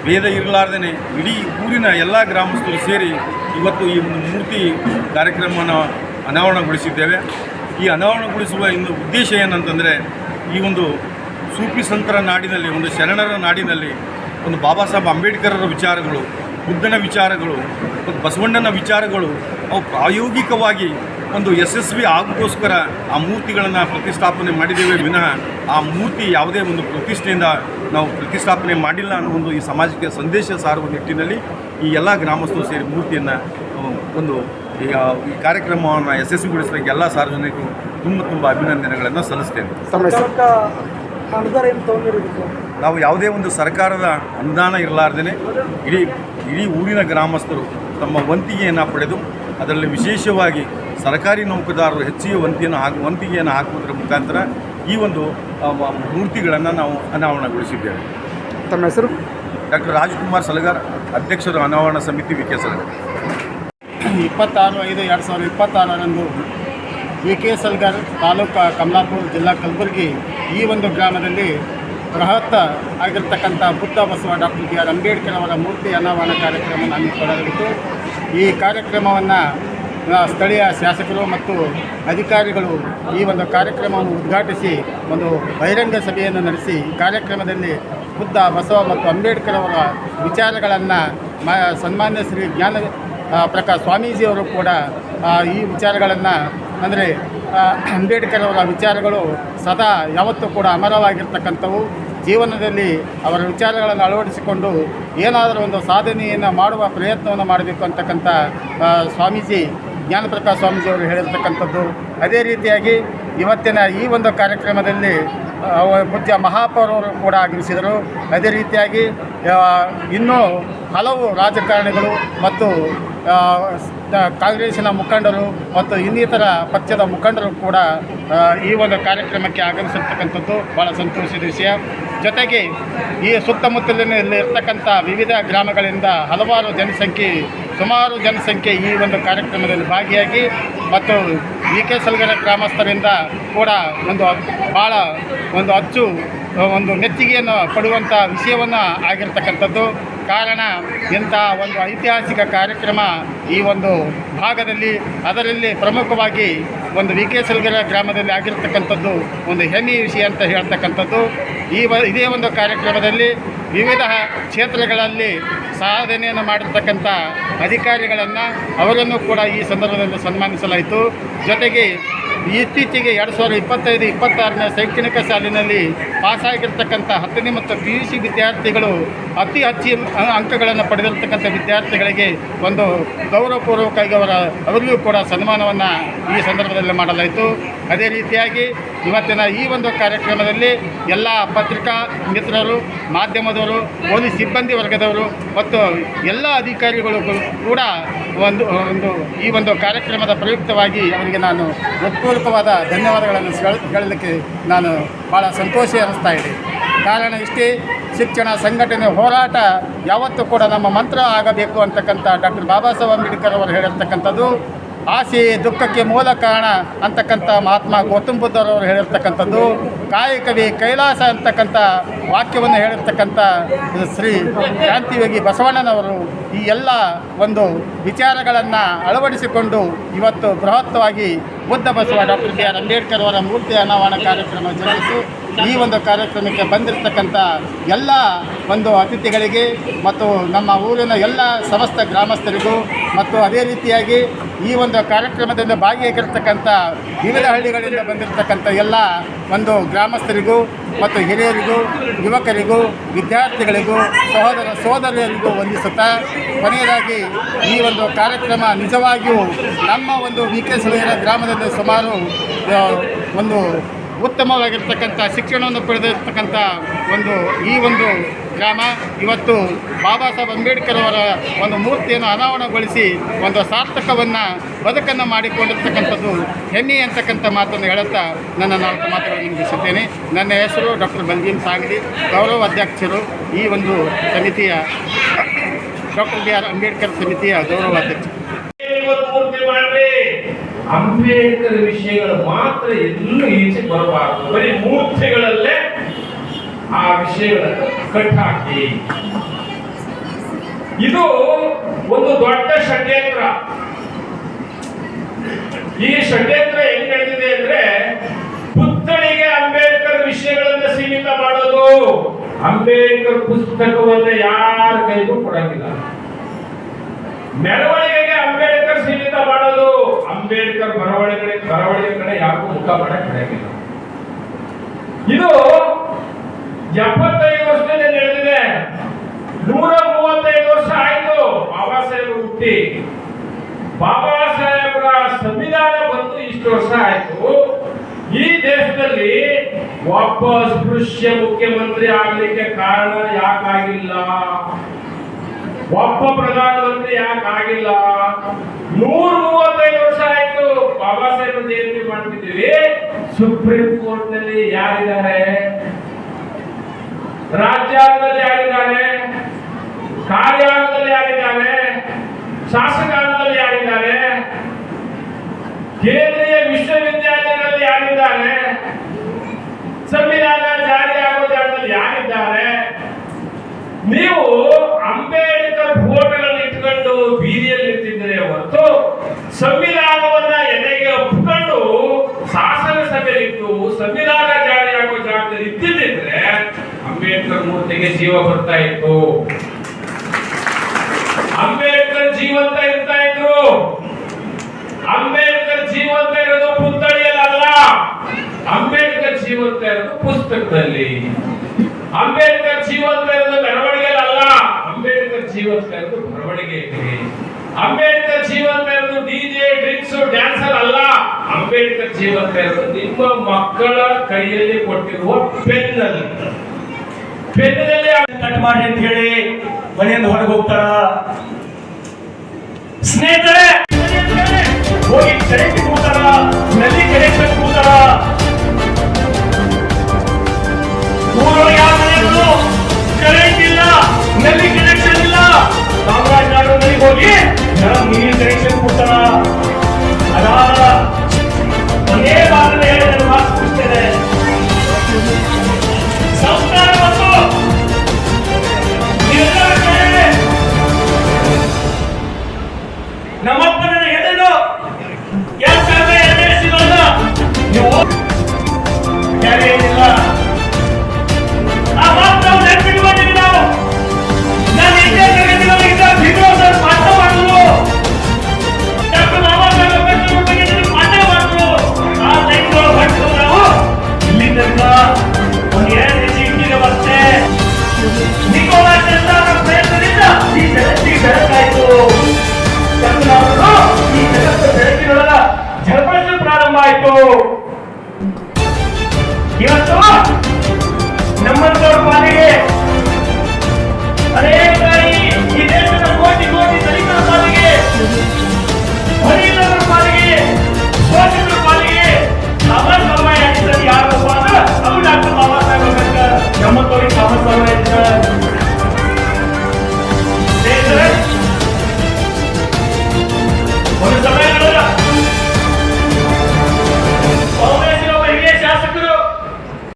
ಭೇದ ಇರಲಾರ್ದೇ ಇಡೀ ಊರಿನ ಎಲ್ಲ ಗ್ರಾಮಸ್ಥರು ಸೇರಿ ಇವತ್ತು ಈ ಒಂದು ಮೂರ್ತಿ ಕಾರ್ಯಕ್ರಮವನ್ನು ಅನಾವರಣಗೊಳಿಸಿದ್ದೇವೆ. ಈ ಅನಾವರಣಗೊಳಿಸುವ ಇನ್ನು ಉದ್ದೇಶ ಏನಂತಂದರೆ, ಈ ಒಂದು ಸೂಫಿ ಸಂತರ ನಾಡಿನಲ್ಲಿ, ಒಂದು ಶರಣರ ನಾಡಿನಲ್ಲಿ ಒಂದು ಬಾಬಾ ಸಾಹೇಬ್ ಅಂಬೇಡ್ಕರರ ವಿಚಾರಗಳು, ಬುದ್ಧನ ವಿಚಾರಗಳು ಮತ್ತು ಬಸವಣ್ಣನ ವಿಚಾರಗಳು ಅವು ಪ್ರಾಯೋಗಿಕವಾಗಿ ಒಂದು ಯಶಸ್ವಿ ಆಗೋಕ್ಕೋಸ್ಕರ ಆ ಮೂರ್ತಿಗಳನ್ನು ಪ್ರತಿಷ್ಠಾಪನೆ ಮಾಡಿದ್ದೇವೆ ವಿನಃ ಆ ಮೂರ್ತಿ ಯಾವುದೇ ಒಂದು ಪ್ರತಿಷ್ಠೆಯಿಂದ ನಾವು ಪ್ರತಿಷ್ಠಾಪನೆ ಮಾಡಿಲ್ಲ ಅನ್ನೋ ಒಂದು ಈ ಸಮಾಜಕ್ಕೆ ಸಂದೇಶ ಸಾರುವ ನಿಟ್ಟಿನಲ್ಲಿ ಈ ಎಲ್ಲ ಗ್ರಾಮಸ್ಥರು ಸೇರಿ ಮೂರ್ತಿಯನ್ನು ಒಂದು ಈ ಕಾರ್ಯಕ್ರಮವನ್ನು ಯಶಸ್ವಿಗೊಳಿಸಲಿಕ್ಕೆ ಎಲ್ಲ ಸಾರ್ವಜನಿಕರು ತುಂಬ ಅಭಿನಂದನೆಗಳನ್ನು ಸಲ್ಲಿಸ್ತೇನೆ. ನಾವು ಯಾವುದೇ ಒಂದು ಸರ್ಕಾರದ ಅನುದಾನ ಇರಲಾರ್ದೇ ಇಡೀ ಊರಿನ ಗ್ರಾಮಸ್ಥರು ತಮ್ಮ ವಂತಿಗೆಯನ್ನು ಪಡೆದು ಅದರಲ್ಲಿ ವಿಶೇಷವಾಗಿ ಸರ್ಕಾರಿ ನೌಕರದಾರರು ಹೆಚ್ಚಿಗೆ ವಂತಿಗೆಯನ್ನು ಹಾಕುವುದರ ಮುಖಾಂತರ ಈ ಒಂದು ಮೂರ್ತಿಗಳನ್ನು ನಾವು ಅನಾವರಣಗೊಳಿಸಿದ್ದೇವೆ. ತಮ್ಮ ಹೆಸರು? ಡಾಕ್ಟರ್ ರಾಜ್ಕುಮಾರ್ ಸಲಗಾರ್, ಅಧ್ಯಕ್ಷರು ಅನಾವರಣ ಸಮಿತಿ V K Salagar. 26/5/2026 V K Salagar, taluk Kamalapur, ಜಿಲ್ಲಾ ಕಲಬುರಗಿ ಈ ಒಂದು ಗ್ರಾಮದಲ್ಲಿ ಬೃಹತ್ ಆಗಿರ್ತಕ್ಕಂಥ Buddha Basava doctor B R Ambedkar ಅವರ ಮೂರ್ತಿ ಅನಾವರಣ ಕಾರ್ಯಕ್ರಮವನ್ನು ಹಮ್ಮಿಕೊಳ್ಳಲಾಗಿತ್ತು. ಈ ಕಾರ್ಯಕ್ರಮವನ್ನು ಸ್ಥಳೀಯ ಶಾಸಕರು ಮತ್ತು ಅಧಿಕಾರಿಗಳು ಈ ಒಂದು ಕಾರ್ಯಕ್ರಮವನ್ನು ಉದ್ಘಾಟಿಸಿ ಒಂದು ಬಹಿರಂಗ ಸಭೆಯನ್ನು ನಡೆಸಿ ಈ ಕಾರ್ಯಕ್ರಮದಲ್ಲಿ ಬುದ್ಧ ಬಸವ ಮತ್ತು ಅಂಬೇಡ್ಕರ್ ಅವರ ವಿಚಾರಗಳನ್ನು ಸನ್ಮಾನ್ಯ ಶ್ರೀ ಜ್ಞಾನ ಪ್ರಕಾಶ್ ಸ್ವಾಮೀಜಿಯವರು ಕೂಡ ಈ ವಿಚಾರಗಳನ್ನು ಅಂದರೆ ಅಂಬೇಡ್ಕರ್ ಅವರ ವಿಚಾರಗಳು ಸದಾ ಯಾವತ್ತೂ ಕೂಡ ಅಮರವಾಗಿರ್ತಕ್ಕಂಥವು. ಜೀವನದಲ್ಲಿ ಅವರ ವಿಚಾರಗಳನ್ನು ಅಳವಡಿಸಿಕೊಂಡು ಏನಾದರೂ ಒಂದು ಸಾಧನೆಯನ್ನು ಮಾಡುವ ಪ್ರಯತ್ನವನ್ನು ಮಾಡಬೇಕು ಅಂತಕ್ಕಂಥ ಸ್ವಾಮೀಜಿ ಜ್ಞಾನಪ್ರಕಾಶ್ ಸ್ವಾಮೀಜಿಯವರು ಹೇಳಿರ್ತಕ್ಕಂಥದ್ದು. ಅದೇ ರೀತಿಯಾಗಿ ಇವತ್ತಿನ ಈ ಒಂದು ಕಾರ್ಯಕ್ರಮದಲ್ಲಿ ಪೂಜ್ಯ ಮಹಾಪೌರವರು ಕೂಡ ಆಗಮಿಸಿದರು. ಅದೇ ರೀತಿಯಾಗಿ ಇನ್ನೂ ಹಲವು ರಾಜಕಾರಣಿಗಳು ಮತ್ತು ಕಾಂಗ್ರೆಸ್ಸಿನ ಮುಖಂಡರು ಮತ್ತು ಇನ್ನಿತರ ಪಕ್ಷದ ಮುಖಂಡರು ಕೂಡ ಈ ಒಂದು ಕಾರ್ಯಕ್ರಮಕ್ಕೆ ಆಗಮಿಸಿರ್ತಕ್ಕಂಥದ್ದು ಭಾಳ ಸಂತೋಷದ ವಿಷಯ. ಜೊತೆಗೆ ಈ ಸುತ್ತಮುತ್ತಲಿನಲ್ಲಿ ಇರ್ತಕ್ಕಂಥ ವಿವಿಧ ಗ್ರಾಮಗಳಿಂದ ಹಲವಾರು ಸುಮಾರು ಜನಸಂಖ್ಯೆ ಈ ಒಂದು ಕಾರ್ಯಕ್ರಮದಲ್ಲಿ ಭಾಗಿಯಾಗಿ ಮತ್ತು ವಿ ಕೆ ಸಲಗಾರ್ ಗ್ರಾಮಸ್ಥರಿಂದ ಕೂಡ ಭಾಳ ಒಂದು ಮೆಚ್ಚುಗೆಯನ್ನು ಪಡುವಂಥ ವಿಷಯವನ್ನು ಆಗಿರ್ತಕ್ಕಂಥದ್ದು. ಕಾರಣ ಇಂಥ ಒಂದು ಐತಿಹಾಸಿಕ ಕಾರ್ಯಕ್ರಮ ಈ ಒಂದು ಭಾಗದಲ್ಲಿ, ಅದರಲ್ಲಿ ಪ್ರಮುಖವಾಗಿ ಒಂದು ವಿ ಕೆ ಸಲಗಾರ್ ಗ್ರಾಮದಲ್ಲಿ ಆಗಿರ್ತಕ್ಕಂಥದ್ದು ಒಂದು ಹೆಮ್ಮೆಯ ವಿಷಯ ಅಂತ ಹೇಳ್ತಕ್ಕಂಥದ್ದು. ಇದೇ ಒಂದು ಕಾರ್ಯಕ್ರಮದಲ್ಲಿ ವಿವಿಧ ಕ್ಷೇತ್ರಗಳಲ್ಲಿ ಸಾಧನೆಯನ್ನು ಮಾಡಿರ್ತಕ್ಕಂಥ ಅಧಿಕಾರಿಗಳನ್ನು ಅವರನ್ನು ಕೂಡ ಈ ಸಂದರ್ಭದಲ್ಲಿ ಸನ್ಮಾನಿಸಲಾಯಿತು. ಜೊತೆಗೆ ಇತ್ತೀಚೆಗೆ 2025-26ನೇ ಶೈಕ್ಷಣಿಕ ಸಾಲಿನಲ್ಲಿ ಪಾಸಾಗಿರ್ತಕ್ಕಂಥ 10ನೇ ಮತ್ತು PUC ವಿದ್ಯಾರ್ಥಿಗಳು ಅತಿ ಹೆಚ್ಚು ಅಂಕಗಳನ್ನು ಪಡೆದಿರ್ತಕ್ಕಂಥ ವಿದ್ಯಾರ್ಥಿಗಳಿಗೆ ಒಂದು ಗೌರವಪೂರ್ವಕವಾಗಿ ಅವರಿಗೂ ಕೂಡ ಸನ್ಮಾನವನ್ನು ಈ ಸಂದರ್ಭದಲ್ಲಿ ಮಾಡಲಾಯಿತು. ಅದೇ ರೀತಿಯಾಗಿ ಇವತ್ತಿನ ಈ ಒಂದು ಕಾರ್ಯಕ್ರಮದಲ್ಲಿ ಎಲ್ಲ ಪತ್ರಿಕಾ ಮಿತ್ರರು, ಮಾಧ್ಯಮದವರು, ಪೊಲೀಸ್ ಸಿಬ್ಬಂದಿ ವರ್ಗದವರು ಮತ್ತು ಎಲ್ಲ ಅಧಿಕಾರಿಗಳು ಕೂಡ ಈ ಒಂದು ಕಾರ್ಯಕ್ರಮದ ಪ್ರಯುಕ್ತವಾಗಿ ಅವರಿಗೆ ನಾನು ಹೃತ್ಪೂರ್ವಕವಾದ ಧನ್ಯವಾದಗಳನ್ನು ಹೇಳಲಿಕ್ಕೆ ನಾನು ಭಾಳ ಸಂತೋಷ ಅನ್ನಿಸ್ತಾ ಇದೆ. ಕಾರಣ ಇಷ್ಟೇ, ಶಿಕ್ಷಣ, ಸಂಘಟನೆ, ಹೋರಾಟ ಯಾವತ್ತೂ ಕೂಡ ನಮ್ಮ ಮಂತ್ರ ಆಗಬೇಕು ಅಂತಕ್ಕಂಥ ಡಾಕ್ಟರ್ ಬಾಬಾ ಸಾಹೇಬ್ ಅಂಬೇಡ್ಕರ್ ಅವರು ಹೇಳಿರ್ತಕ್ಕಂಥದ್ದು. ಆಸೆ ದುಃಖಕ್ಕೆ ಮೂಲ ಕಾರಣ ಅಂತಕ್ಕಂಥ ಮಹಾತ್ಮ ಗೌತಮ್ ಬುದ್ಧರವರು ಹೇಳಿರ್ತಕ್ಕಂಥದ್ದು. ಕಾಯಕವೇ ಕೈಲಾಸ ಅಂತಕ್ಕಂಥ ವಾಕ್ಯವನ್ನು ಹೇಳಿರ್ತಕ್ಕಂಥ ಶ್ರೀ ಕ್ರಾಂತಿಯೋಗಿ ಬಸವಣ್ಣನವರು ಈ ಎಲ್ಲ ಒಂದು ವಿಚಾರಗಳನ್ನು ಅಳವಡಿಸಿಕೊಂಡು ಇವತ್ತು ಬೃಹತ್ವಾಗಿ Buddha Basava doctor B R Ambedkar ಅವರ ಮೂರ್ತಿ ಅನಾವರಣ ಕಾರ್ಯಕ್ರಮ ಜರುಗಿತು. ಈ ಒಂದು ಕಾರ್ಯಕ್ರಮಕ್ಕೆ ಬಂದಿರತಕ್ಕಂಥ ಎಲ್ಲ ಒಂದು ಅತಿಥಿಗಳಿಗೆ ಮತ್ತು ನಮ್ಮ ಊರಿನ ಎಲ್ಲ ಸಮಸ್ತ ಗ್ರಾಮಸ್ಥರಿಗೂ ಮತ್ತು ಅದೇ ರೀತಿಯಾಗಿ ಈ ಒಂದು ಕಾರ್ಯಕ್ರಮದಿಂದ ಭಾಗಿಯಾಗಿರ್ತಕ್ಕಂಥ ವಿವಿಧ ಹಳ್ಳಿಗಳಿಂದ ಬಂದಿರತಕ್ಕಂಥ ಎಲ್ಲ ಒಂದು ಗ್ರಾಮಸ್ಥರಿಗೂ ಮತ್ತು ಹಿರಿಯರಿಗೂ, ಯುವಕರಿಗೂ, ವಿದ್ಯಾರ್ಥಿಗಳಿಗೂ, ಸೋದರಿಯರಿಗೂ ವಂದಿಸುತ್ತಾ ಕೊನೆಯದಾಗಿ ಈ ಒಂದು ಕಾರ್ಯಕ್ರಮ ನಿಜವಾಗಿಯೂ ನಮ್ಮ ಒಂದು ವಿ ಕೆ ಸಲಗಾರ್ ಗ್ರಾಮದಲ್ಲಿ ಸುಮಾರು ಒಂದು ಉತ್ತಮವಾಗಿರ್ತಕ್ಕಂಥ ಶಿಕ್ಷಣವನ್ನು ಪಡೆದಿರ್ತಕ್ಕಂಥ ಈ ಒಂದು ಗ್ರಾಮ ಇವತ್ತು ಬಾಬಾ ಸಾಹೇಬ್ ಅಂಬೇಡ್ಕರ್ ಅವರ ಒಂದು ಮೂರ್ತಿಯನ್ನು ಅನಾವರಣಗೊಳಿಸಿ ಒಂದು ಸಾರ್ಥಕವನ್ನು ಬದುಕನ್ನು ಮಾಡಿಕೊಂಡಿರ್ತಕ್ಕಂಥದ್ದು ಹೆಮ್ಮೆ ಅಂತಕ್ಕಂಥ ಮಾತನ್ನು ಹೇಳುತ್ತಾ ನನ್ನ 4 ಮಾತುಗಳನ್ನು ಮುಗಿಸುತ್ತೇನೆ. ನನ್ನ ಹೆಸರು ಡಾಕ್ಟರ್ ಬಲ್ಗೀಮ್ ಸಾಂಗ್ಲಿ, ಗೌರವ ಅಧ್ಯಕ್ಷರು, ಈ ಒಂದು ಸಮಿತಿಯ ಡಾಕ್ಟರ್ ಬಿ ಆರ್ ಅಂಬೇಡ್ಕರ್ ಸಮಿತಿಯ ಗೌರವ ಅಧ್ಯಕ್ಷರು. ಅಂಬೇಡ್ಕರ್ ವಿಷಯಗಳು ಮಾತ್ರ ಎಲ್ಲೂ ಈಚೆ ಬರಬಾರದು. ಬರೀ ಮೂರ್ತಿಗಳಲ್ಲೇ ಆ ವಿಷಯಗಳನ್ನು ಕಟ್ಟಾಕಿ ಇದು ಒಂದು ದೊಡ್ಡ ಷಡ್ಯಂತ್ರ. ಈ ಷಡ್ಯಂತ್ರ ಹೆಂಗ್ ನಡೆದಿದೆ ಅಂದ್ರೆ, ಪುತ್ಥಳಿಗೆ ಅಂಬೇಡ್ಕರ್ ವಿಷಯಗಳನ್ನ ಸೀಮಿತ ಮಾಡೋದು, ಅಂಬೇಡ್ಕರ್ ಪುಸ್ತಕವನ್ನ ಯಾರ ಕೈಗೂ ಕೊಡಂಗಿಲ್ಲ. ಮೆರವಣಿಗೆಗೆ ಅಂಬೇಡ್ಕರ್ ಸೀಮಿತ ಮಾಡೋದು, ಅಂಬೇಡ್ಕರ್ ಬರವಣಿಗೆ ಕಡೆ ಯಾರಿಗೂ ಮುಖ ಮಾಡಕ್ ಬಿಡಂಗಿಲ್ಲ. ಇದು 75 ವರ್ಷದಲ್ಲಿ ನಡೆದಿದೆ. 135 ವರ್ಷ ಆಯ್ತು ಬಾಬಾ ಸಾಹೇಬರು ಹುಟ್ಟಿ. ಬಾಬಾ ಸಾಹೇಬರ ಸಂವಿಧಾನ ಬಂದು ಇಷ್ಟು ವರ್ಷ ಆಯ್ತು. ಈ ದೇಶದಲ್ಲಿ ಒಬ್ಬ ಸ್ಪೃಶ್ಯ ಮುಖ್ಯಮಂತ್ರಿ ಆಗ್ಲಿಕ್ಕೆ ಕಾರಣ ಯಾಕಾಗಿಲ್ಲ? ಒಬ್ಬ ಪ್ರಧಾನಮಂತ್ರಿ ಯಾಕಾಗಿಲ್ಲ? 135 ವರ್ಷ ಆಯ್ತು ಬಾಬಾ ಸಾಹೇಬ್ ಜಯಂತಿ ಮಾಡ್ತಿದ್ದೀವಿ. ಸುಪ್ರೀಂ ಕೋರ್ಟ್ ನಲ್ಲಿ ಯಾರಿದ್ದಾರೆ? ರಾಜ್ಯಾಂಗದಲ್ಲಿ ಯಾರಿದ್ದಾರೆ? ಕಾರ್ಯಾಂಗದಲ್ಲಿ ಯಾರಿದ್ದಾರೆ? ಶಾಸಕಾಂಗದಲ್ಲಿ ಯಾರಿದ್ದಾರೆ? ಕೇಂದ್ರೀಯ ವಿಶ್ವವಿದ್ಯಾಲಯಗಳಲ್ಲಿ ಯಾರಿದ್ದಾರೆ? ಸಂವಿಧಾನ ಜಾರಿ ಆಗೋ ಜಾಗದಲ್ಲಿ ಯಾರಿದ್ದಾರೆ? ನೀವು ಅಂಬೇಡ್ಕರ್ ಫೋಟೋಗಳನ್ನು ಇಟ್ಕೊಂಡು ಬೀದಿಯಲ್ಲಿ ನಿಂತಿದ್ದರೆ ಹೊರತು ಸಂವಿಧಾನವನ್ನ ಎದೆಗೆ ಒಪ್ಪಿಕೊಂಡು ಶಾಸನ ಸಭೆಯಲ್ಲಿಟ್ಟು ಸಂವಿಧಾನ ಜಾರಿ ಆಗೋ ಜಾಗದಲ್ಲಿ ಇದ್ದಿದ್ರೆ ಅಂಬೇಡ್ಕರ್ ಮೂರ್ತಿಗೆ ಜೀವ ಬರ್ತಾ ಇತ್ತು. ಅಂಬೇಡ್ಕರ್ ಜೀವಂತ ಇರ್ತಾ ಇದ್ರು. ಅಂಬೇಡ್ಕರ್ ಜೀವಂತ ಇರೋದು ಪುತ್ಥಳಿಯಲ್ಲ, ಅಂಬೇಡ್ಕರ್ ಜೀವಂತ ಇರೋದು ಪುಸ್ತಕದಲ್ಲಿ. ಅಂಬೇಡ್ಕರ್ ಜೀವಂತ ಇರೋದು ಮೆರವಣಿಗೆಯಲ್ಲ, ಅಂಬೇಡ್ಕರ್ ಜೀವಂತ ಇರೋದು ಬರವಣಿಗೆಯಲ್ಲಿ. ಅಂಬೇಡ್ಕರ್ ಜೀವಂತ ಇರೋದು ಡಿಜೆ ಡ್ರಿಂಕ್ಸ್ ಡ್ಯಾನ್ಸರ್ ಅಲ್ಲ, ಅಂಬೇಡ್ಕರ್ ಜೀವಂತ ಇರೋದು ನಿಮ್ಮ ಮಕ್ಕಳ ಕೈಯಲ್ಲಿ ಕೊಟ್ಟಿರುವ ಪೆನ್ನಲ್ಲಿ. ಪೆನ್ನಲ್ಲಿ ಕಟ್ ಮಾಡಿ ಅಂತ ಹೇಳಿ ಮನೆಯಿಂದ ಹೊರಗೆ ಹೋಗ್ತಾರ. ಸ್ನೇಹಿತರೆ ಹೋಗಿ ಕರೆಂಟ್ ಕೂತಾರ, ನಲ್ಲಿ ಕನೆಕ್ಷನ್ ಕೂತಾರ. ಊರೊಳಗೆ ಯಾವ ಮನೆಯಲ್ಲೂ ಕರೆಂಟ್ ಇಲ್ಲ, ನಲ್ಲಿ ಕನೆಕ್ಷನ್ ಇಲ್ಲ. ಚಾಮರಾಜನಗರದಲ್ಲಿ ಹೋಗಿ ನೀರಿನ ಕನೆಕ್ಷನ್ ಕೊಡ್ತಾರ. ಅದಾದ ಒಂದೇ ಭಾಗದಲ್ಲಿ ಹೇಳಿ ನನ್ನ ಮಾತು ಮುಗಿಸ್ತೇನೆ. ಸಂಸ್ಕಾರ ಮತ್ತು ನಮ್ಮಪ್ಪ ನನಗೆ ಹೇಳಿದ್ರು, ಯಾಕಂದ್ರೆ ಎನ್ಎಸ್ಸಿಗಳನ್ನ ನೀವು ಏನಿಲ್ಲ ಆ ಮಾತು ನಾವು ನೆನಪಿಟ್ಕೊಂಡಿದ್ದೀವಿ. ನಾವು ನಾನು ಹಿಂದೆ ತರಗತಿಗಳಿಂದ ಸರ್ ಪಾಠ ಮಾಡಿದ್ರು, ಡಾಕ್ಟರ್ ಬಾಬಾ ಸಾಹೇಬ್ ಅಂಬೇಡ್ಕರ್ ಬಗ್ಗೆ ಪಾಠ ಮಾಡಿದ್ರು. ಆ ಟೈಮ್ಗಳು ಹೊಟ್ಟು ನಾವು ಇಲ್ಲಿ ತನಕ ಒಂದು 2 ಹೆಜ್ಜೆ ಇಟ್ಟಿದ್ದೇವೆ ಅಷ್ಟೇ. ನಿಕೋಲಾ ಟೆಸ್ಲಾ ಅವರ ಪ್ರಯತ್ನದಿಂದ ಈ ಜಗತ್ತಿಗೆ ಬೆಳಕಾಯಿತು. ಈ ಜಗತ್ತು ಬೆಳಕಿನೊಳಗ ಝಳಪಡಿಸಲು ಪ್ರಾರಂಭ ಆಯಿತು. ಇವತ್ತು ನಮ್ಮಂತವ್ರ ಪಾಲಿಗೆ